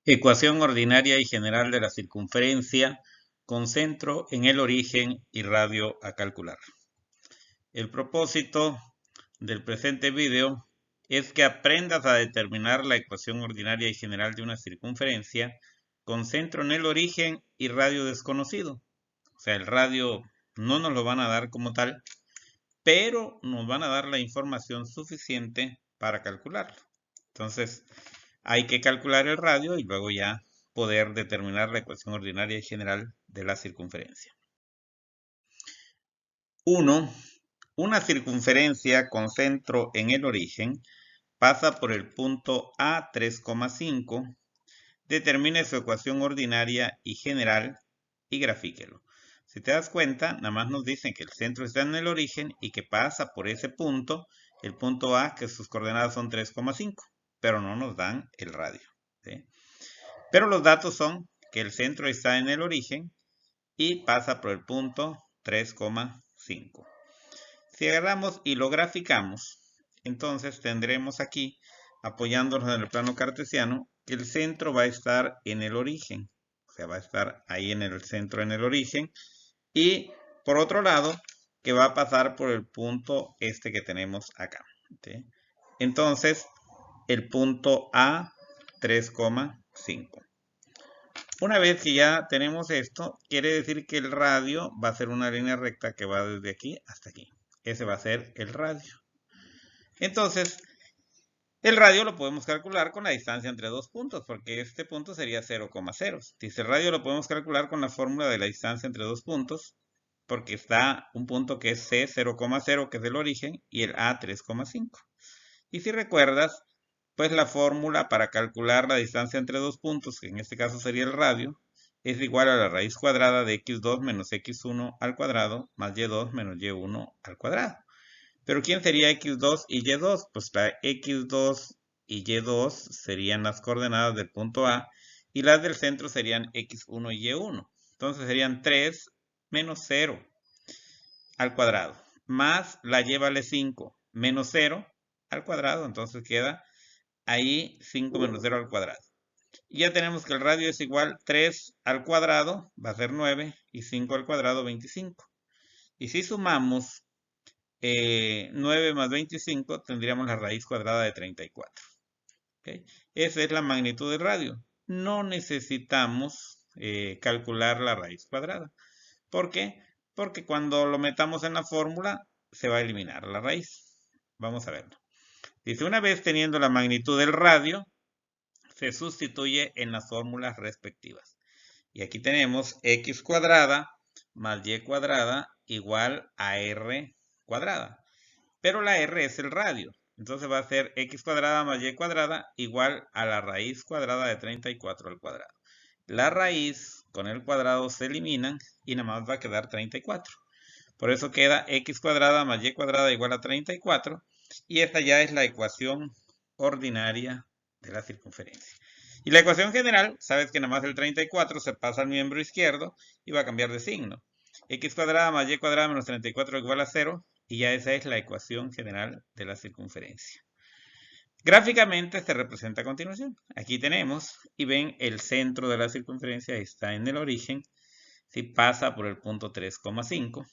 Ecuación ordinaria y general de la circunferencia con centro en el origen y radio a calcular. El propósito del presente video es que aprendas a determinar la ecuación ordinaria y general de una circunferencia con centro en el origen y radio desconocido. O sea, el radio no nos lo van a dar como tal, pero nos van a dar la información suficiente para calcularlo. Entonces, hay que calcular el radio y luego ya poder determinar la ecuación ordinaria y general de la circunferencia. 1. Una circunferencia con centro en el origen pasa por el punto A 3,5. Determine su ecuación ordinaria y general y grafíquelo. Si te das cuenta, nada más nos dicen que el centro está en el origen y que pasa por ese punto, el punto A, que sus coordenadas son 3,5, pero no nos dan el radio, ¿sí? Pero los datos son que el centro está en el origen y pasa por el punto 3,5. Si agarramos y lo graficamos, entonces tendremos aquí, apoyándonos en el plano cartesiano, que el centro va a estar en el origen. O sea, va a estar ahí en el centro, en el origen. Y por otro lado, que va a pasar por el punto este que tenemos acá, ¿sí? Entonces, el punto A 3,5. Una vez que ya tenemos esto, quiere decir que el radio va a ser una línea recta que va desde aquí hasta aquí. Ese va a ser el radio. Entonces, el radio lo podemos calcular con la distancia entre dos puntos, porque este punto sería 0,0. Dice, el radio lo podemos calcular con la fórmula de la distancia entre dos puntos, porque está un punto que es C 0,0, que es el origen, y el A 3,5. Y si recuerdas, pues la fórmula para calcular la distancia entre dos puntos, que en este caso sería el radio, es igual a la raíz cuadrada de x2 menos x1 al cuadrado más y2 menos y1 al cuadrado. Pero ¿quién sería x2 y y2? Pues la x2 y y2 serían las coordenadas del punto A y las del centro serían x1 y y1. Entonces serían 3 menos 0 al cuadrado, más la y vale 5, menos 0 al cuadrado, entonces queda ahí 5 menos 0 al cuadrado. Y ya tenemos que el radio es igual 3 al cuadrado, va a ser 9, y 5 al cuadrado, 25. Y si sumamos 9 más 25, tendríamos la raíz cuadrada de 34. ¿Okay? Esa es la magnitud del radio. No necesitamos calcular la raíz cuadrada. ¿Por qué? Porque cuando lo metamos en la fórmula, se va a eliminar la raíz. Vamos a verlo. Dice, una vez teniendo la magnitud del radio, se sustituye en las fórmulas respectivas. Y aquí tenemos x cuadrada más y cuadrada igual a r cuadrada. Pero la r es el radio. Entonces va a ser x cuadrada más y cuadrada igual a la raíz cuadrada de 34 al cuadrado. La raíz con el cuadrado se eliminan y nada más va a quedar 34. Por eso queda x cuadrada más y cuadrada igual a 34. Y esta ya es la ecuación ordinaria de la circunferencia. Y la ecuación general, sabes que nada más el 34 se pasa al miembro izquierdo y va a cambiar de signo. X cuadrada más y cuadrada menos 34 igual a 0. Y ya esa es la ecuación general de la circunferencia. Gráficamente se representa a continuación. Aquí tenemos, y ven, el centro de la circunferencia está en el origen, si pasa por el punto 3,5.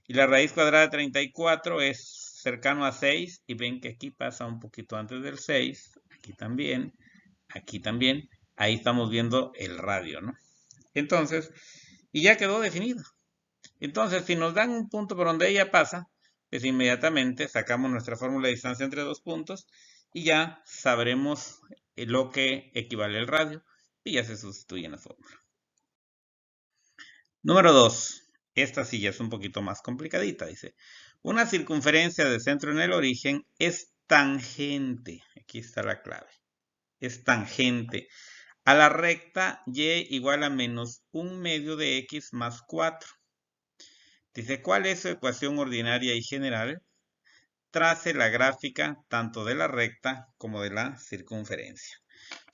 Y la raíz cuadrada de 34 es cercano a 6, y ven que aquí pasa un poquito antes del 6, aquí también, ahí estamos viendo el radio, ¿no? Entonces, y ya quedó definido. Entonces, si nos dan un punto por donde ella pasa, pues inmediatamente sacamos nuestra fórmula de distancia entre dos puntos y ya sabremos lo que equivale al radio y ya se sustituye en la fórmula. Número 2. Esta sí ya es un poquito más complicadita. Dice, una circunferencia de centro en el origen es tangente. Aquí está la clave. Es tangente a la recta y igual a menos 1/2 de x más 4. Dice, ¿cuál es su ecuación ordinaria y general? Trace la gráfica tanto de la recta como de la circunferencia.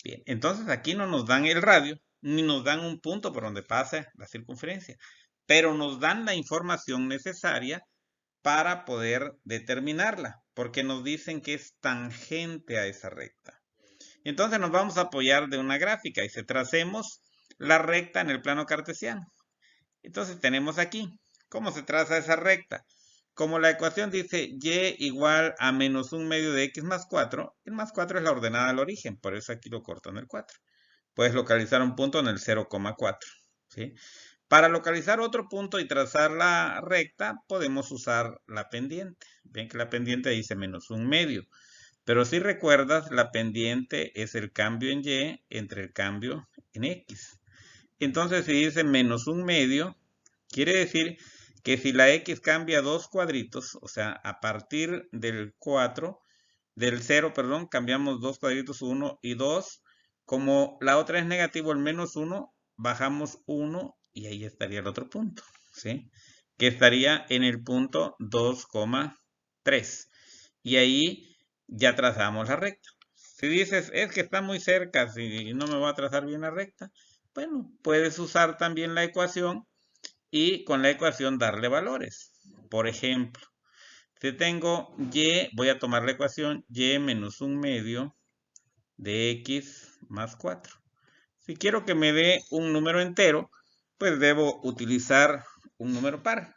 Bien, entonces aquí no nos dan el radio, ni nos dan un punto por donde pasa la circunferencia, pero nos dan la información necesaria para poder determinarla, porque nos dicen que es tangente a esa recta. Entonces nos vamos a apoyar de una gráfica y si tracemos la recta en el plano cartesiano. Entonces tenemos aquí, ¿cómo se traza esa recta? Como la ecuación dice y igual a menos 1/2 de x más 4, el más 4 es la ordenada al origen, por eso aquí lo corto en el 4. Puedes localizar un punto en el 0,4, ¿sí? Para localizar otro punto y trazar la recta, podemos usar la pendiente. Ven que la pendiente dice menos 1/2. Pero si recuerdas, la pendiente es el cambio en y entre el cambio en x. Entonces, si dice menos 1/2, quiere decir que si la x cambia 2 cuadritos, o sea, a partir del 0, perdón, cambiamos 2 cuadritos, 1 y 2. Como la otra es negativo, el menos 1, bajamos 1 y ahí estaría el otro punto, ¿sí? Que estaría en el punto 2,3. Y ahí ya trazamos la recta. Si dices, es que está muy cerca, si no me va a trazar bien la recta, bueno, puedes usar también la ecuación y con la ecuación darle valores. Por ejemplo, si tengo y, voy a tomar la ecuación y menos 1/2 de x más 4. Si quiero que me dé un número entero, pues debo utilizar un número par.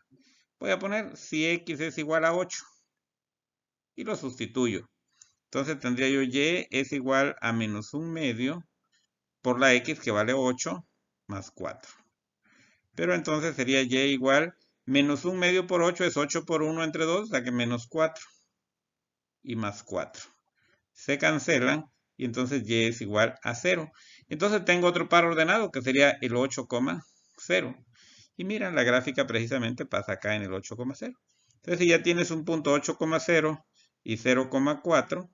Voy a poner si x es igual a 8 y lo sustituyo. Entonces tendría yo y es igual a menos 1/2 por la x que vale 8 más 4. Pero entonces sería y igual menos 1/2 por 8 es 8 por 1 entre 2, o sea que menos 4 y más 4. Se cancelan y entonces y es igual a 0. Entonces tengo otro par ordenado que sería el 8,0. Y mira, la gráfica precisamente pasa acá en el 8,0. Entonces si ya tienes un punto 8,0 y 0,4,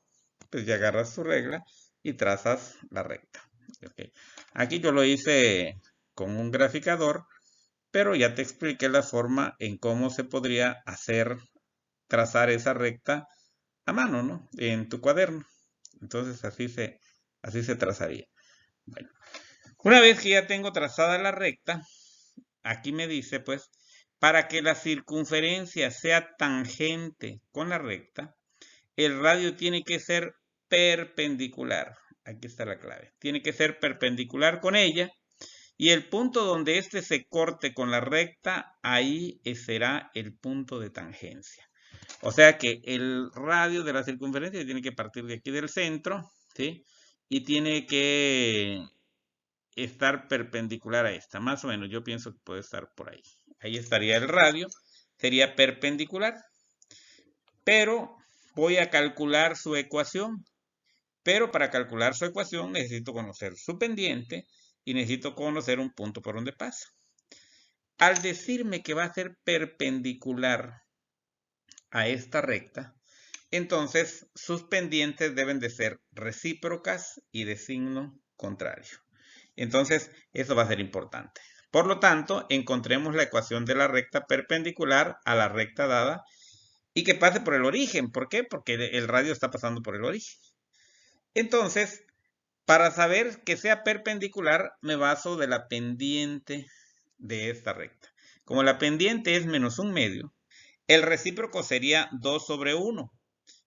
pues ya agarras tu regla y trazas la recta. Okay. Aquí yo lo hice con un graficador, pero ya te expliqué la forma en cómo se podría trazar esa recta a mano, ¿no? En tu cuaderno. Entonces así se trazaría. Bueno, una vez que ya tengo trazada la recta, aquí me dice, pues, para que la circunferencia sea tangente con la recta, el radio tiene que ser perpendicular. Aquí está la clave. Tiene que ser perpendicular con ella. Y el punto donde éste se corte con la recta, ahí será el punto de tangencia. O sea que el radio de la circunferencia tiene que partir de aquí del centro, ¿sí? Y tiene que estar perpendicular a esta. Más o menos, yo pienso que puede estar por ahí. Ahí estaría el radio. Sería perpendicular. Pero voy a calcular su ecuación. Pero para calcular su ecuación necesito conocer su pendiente y necesito conocer un punto por donde pasa. Al decirme que va a ser perpendicular a esta recta, entonces sus pendientes deben de ser recíprocas y de signo contrario. Entonces, eso va a ser importante. Por lo tanto, encontremos la ecuación de la recta perpendicular a la recta dada y que pase por el origen. ¿Por qué? Porque el radio está pasando por el origen. Entonces, para saber que sea perpendicular, me baso de la pendiente de esta recta. Como la pendiente es menos 1/2, el recíproco sería 2 sobre 1.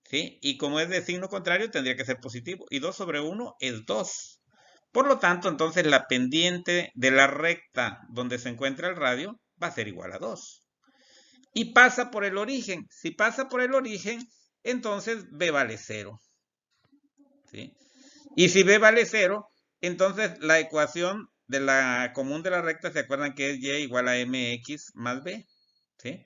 ¿Sí? Y como es de signo contrario, tendría que ser positivo. Y 2 sobre 1 es 2. Por lo tanto, entonces la pendiente de la recta donde se encuentra el radio va a ser igual a 2. Y pasa por el origen. Si pasa por el origen, entonces b vale 0. ¿Sí? Y si b vale 0, entonces la ecuación de la común de la recta, ¿se acuerdan que es y igual a mx más b? ¿Sí?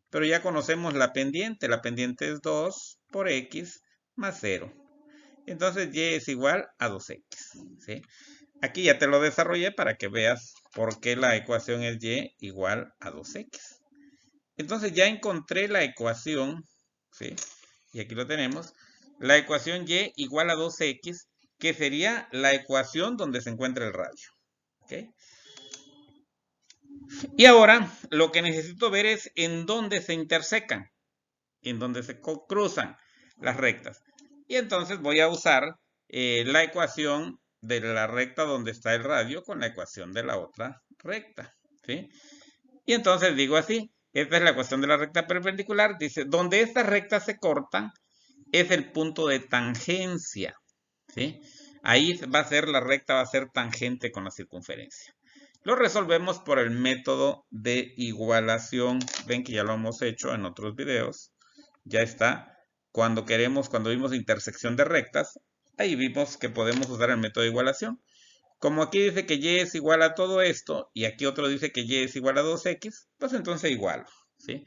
Pero ya conocemos la pendiente. La pendiente es 2 por x más 0. Entonces y es igual a 2x. ¿Sí? Aquí ya te lo desarrollé para que veas por qué la ecuación es y igual a 2x. Entonces ya encontré la ecuación, ¿sí? Y aquí lo tenemos. La ecuación y igual a 2x, que sería la ecuación donde se encuentra el radio. ¿Ok? Y ahora lo que necesito ver es en dónde se intersecan, en dónde se cruzan las rectas. Y entonces voy a usar la ecuación de la recta donde está el radio con la ecuación de la otra recta. ¿Sí? Y entonces digo así, esta es la ecuación de la recta perpendicular. Dice, donde estas rectas se cortan es el punto de tangencia. ¿Sí? Ahí va a ser la recta, va a ser tangente con la circunferencia. Lo resolvemos por el método de igualación. Ven que ya lo hemos hecho en otros videos. Ya está. Cuando vimos intersección de rectas, ahí vimos que podemos usar el método de igualación. Como aquí dice que y es igual a todo esto, y aquí otro dice que y es igual a 2x, pues entonces igual, ¿sí?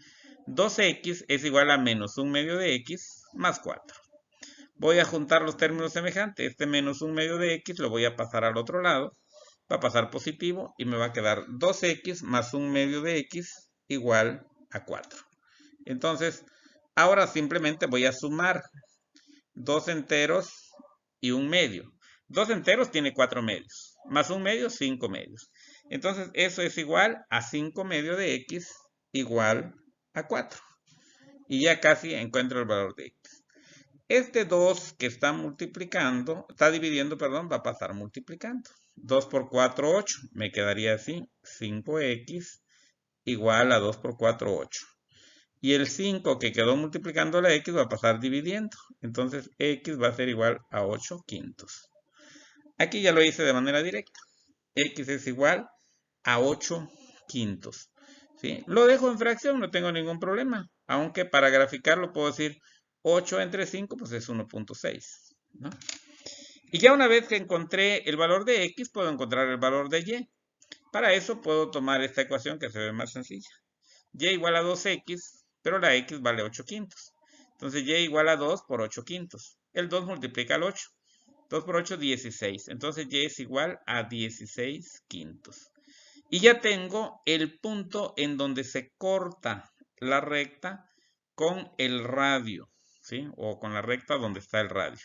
2x es igual a menos 1 medio de x más 4. Voy a juntar los términos semejantes. Este menos 1 medio de x lo voy a pasar al otro lado. Va a pasar positivo y me va a quedar 2x más 1 medio de x igual a 4. Entonces, ahora simplemente voy a sumar 2 enteros y 1 medio. 2 enteros tiene 4 medios, más 1 medio, 5 medios. Entonces, eso es igual a 5 medio de x igual a 4. Y ya casi encuentro el valor de x. Este 2 que está dividiendo, va a pasar multiplicando. 2 por 4, 8. Me quedaría así, 5x igual a 2 por 4, 8. Y el 5 que quedó multiplicando la x va a pasar dividiendo. Entonces x va a ser igual a 8 quintos. Aquí ya lo hice de manera directa. X es igual a 8 quintos. ¿Sí? Lo dejo en fracción, no tengo ningún problema. Aunque para graficarlo puedo decir 8 entre 5, pues es 1.6. ¿no? Y ya una vez que encontré el valor de x, puedo encontrar el valor de y. Para eso puedo tomar esta ecuación que se ve más sencilla. Y igual a 2x, pero la x vale 8 quintos. Entonces y igual a 2 por 8 quintos. El 2 multiplica el 8. 2 por 8, 16. Entonces y es igual a 16 quintos. Y ya tengo el punto en donde se corta la recta con el radio, ¿sí? O con la recta donde está el radio.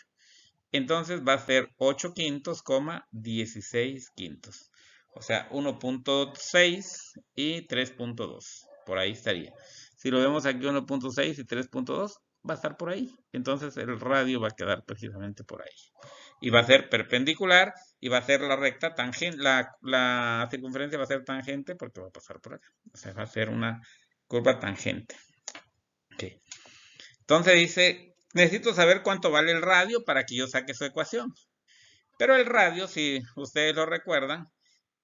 Entonces va a ser 8 quintos, 16 quintos. O sea, 1.6 y 3.2. Por ahí estaría. Si lo vemos aquí 1.6 y 3.2, va a estar por ahí. Entonces el radio va a quedar precisamente por ahí. Y va a ser perpendicular y va a ser la recta tangente. La circunferencia va a ser tangente porque va a pasar por acá. O sea, va a ser una curva tangente. Okay. Entonces dice, necesito saber cuánto vale el radio para que yo saque su ecuación. Pero el radio, si ustedes lo recuerdan,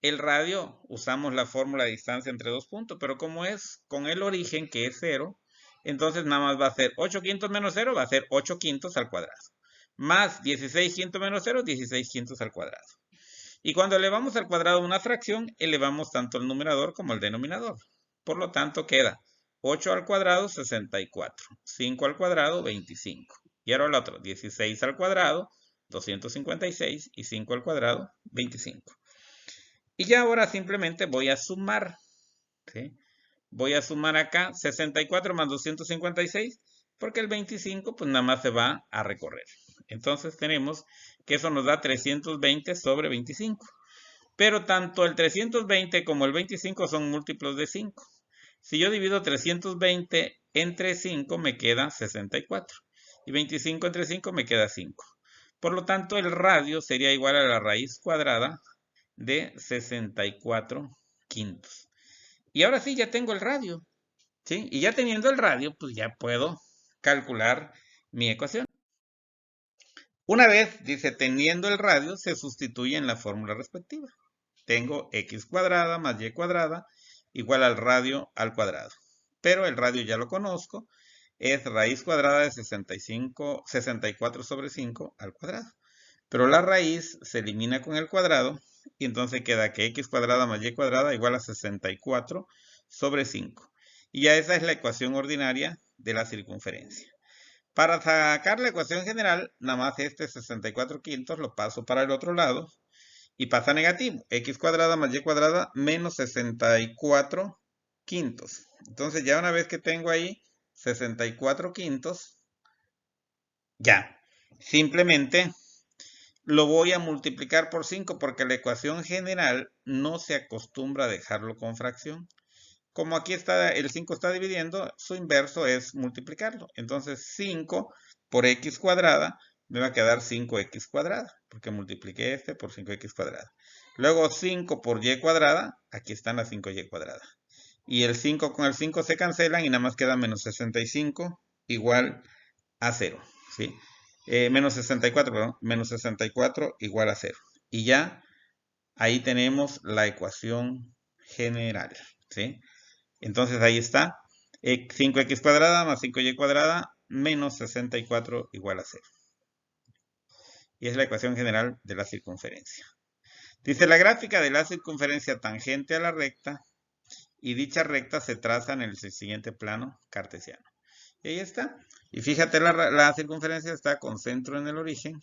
el radio usamos la fórmula de distancia entre dos puntos, pero como es con el origen que es 0, entonces nada más va a ser 8 quintos menos 0, va a ser 8 quintos al cuadrado. Más 16 quintos menos 0, 16 quintos al cuadrado. Y cuando elevamos al cuadrado una fracción, elevamos tanto el numerador como el denominador. Por lo tanto, queda 8 al cuadrado, 64. 5 al cuadrado, 25. Y ahora el otro, 16 al cuadrado, 256. Y 5 al cuadrado, 25. Y ya ahora simplemente voy a sumar. ¿Sí? Voy a sumar acá 64 más 256, porque el 25 pues nada más se va a recorrer. Entonces tenemos que eso nos da 320 sobre 25. Pero tanto el 320 como el 25 son múltiplos de 5. Si yo divido 320 entre 5 me queda 64. Y 25 entre 5 me queda 5. Por lo tanto el radio sería igual a la raíz cuadrada de 64 quintos. Y ahora sí, ya tengo el radio. ¿Sí? Y ya teniendo el radio, pues ya puedo calcular mi ecuación. Una vez, dice, teniendo el radio, se sustituye en la fórmula respectiva. Tengo x cuadrada más y cuadrada igual al radio al cuadrado. Pero el radio ya lo conozco. Es raíz cuadrada de 64 sobre 5 al cuadrado. Pero la raíz se elimina con el cuadrado y entonces queda que x cuadrada más y cuadrada igual a 64 sobre 5. Y ya esa es la ecuación ordinaria de la circunferencia. Para sacar la ecuación general, nada más este 64 quintos lo paso para el otro lado y pasa negativo. X cuadrada más y cuadrada menos 64 quintos. Entonces ya una vez que tengo ahí 64 quintos, ya, simplemente lo voy a multiplicar por 5 porque la ecuación general no se acostumbra a dejarlo con fracción. Como aquí está, el 5 está dividiendo, su inverso es multiplicarlo. Entonces 5 por x cuadrada me va a quedar 5x cuadrada, porque multipliqué este por 5x cuadrada. Luego 5 por y cuadrada, aquí están las 5y cuadrada. Y el 5 con el 5 se cancelan y nada más queda menos 65 igual a 0. ¿Sí? menos 64, perdón, menos 64 igual a 0. Y ya ahí tenemos la ecuación general, ¿sí? Entonces ahí está, 5x cuadrada más 5y cuadrada menos 64 igual a 0. Y es la ecuación general de la circunferencia. Dice, la gráfica de la circunferencia tangente a la recta y dicha recta se traza en el siguiente plano cartesiano. Y ahí está. Y fíjate, la circunferencia está con centro en el origen,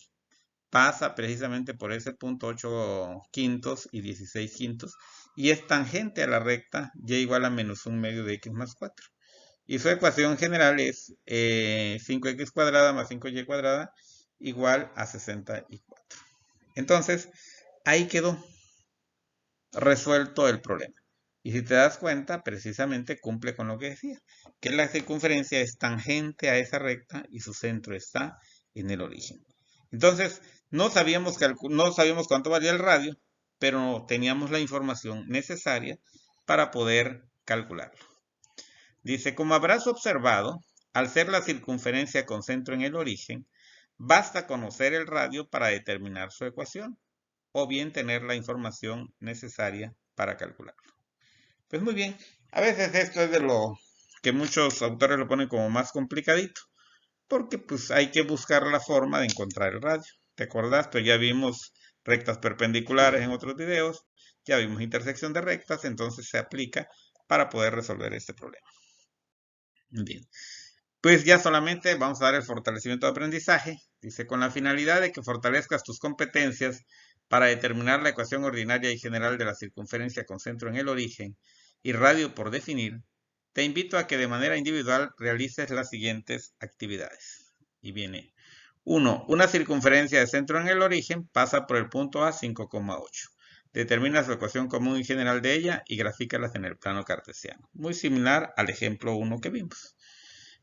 pasa precisamente por ese punto 8 quintos y 16 quintos, y es tangente a la recta y igual a menos 1 medio de x más 4. Y su ecuación general es 5x cuadrada más 5y cuadrada igual a 64. Entonces, ahí quedó resuelto el problema. Y si te das cuenta, precisamente cumple con lo que decía, que la circunferencia es tangente a esa recta y su centro está en el origen. Entonces, no sabíamos cuánto valía el radio, pero teníamos la información necesaria para poder calcularlo. Dice, como habrás observado, al ser la circunferencia con centro en el origen, basta conocer el radio para determinar su ecuación, o bien tener la información necesaria para calcularlo. Pues muy bien, a veces esto es de lo que muchos autores lo ponen como más complicadito, porque pues hay que buscar la forma de encontrar el radio. ¿Te acordás? Pues ya vimos rectas perpendiculares en otros videos, ya vimos intersección de rectas, entonces se aplica para poder resolver este problema. Bien. Pues ya solamente vamos a dar el fortalecimiento de aprendizaje. Dice, con la finalidad de que fortalezcas tus competencias para determinar la ecuación ordinaria y general de la circunferencia con centro en el origen y radio por definir, te invito a que de manera individual realices las siguientes actividades. Y viene 1. Una circunferencia de centro en el origen pasa por el punto A 5,8. Determina su ecuación común y general de ella y grafícalas en el plano cartesiano. Muy similar al ejemplo 1 que vimos.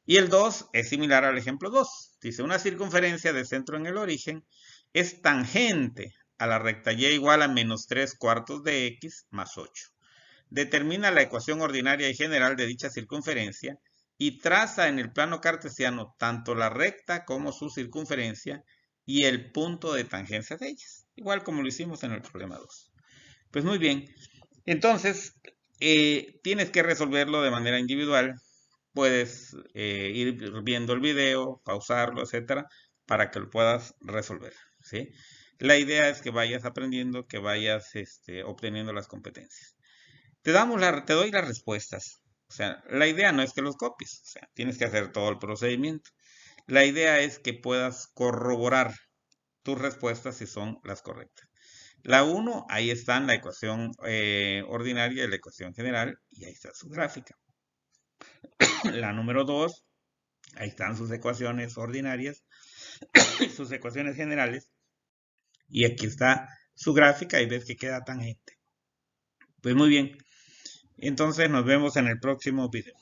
Y el 2 es similar al ejemplo 2. Dice, una circunferencia de centro en el origen es tangente a la recta y igual a menos 3 cuartos de x más 8. Determina la ecuación ordinaria y general de dicha circunferencia y traza en el plano cartesiano tanto la recta como su circunferencia y el punto de tangencia de ellas, igual como lo hicimos en el problema 2. Pues muy bien, entonces tienes que resolverlo de manera individual. Puedes ir viendo el video, pausarlo, etcétera, para que lo puedas resolver, ¿sí? La idea es que vayas aprendiendo, que vayas obteniendo las competencias. Te doy las respuestas. O sea, la idea no es que los copies, o sea, tienes que hacer todo el procedimiento. La idea es que puedas corroborar tus respuestas si son las correctas. La 1, ahí están la ecuación ordinaria y la ecuación general, y ahí está su gráfica. La número 2, ahí están sus ecuaciones ordinarias, sus ecuaciones generales, y aquí está su gráfica y ves que queda tangente. Pues muy bien, entonces nos vemos en el próximo video.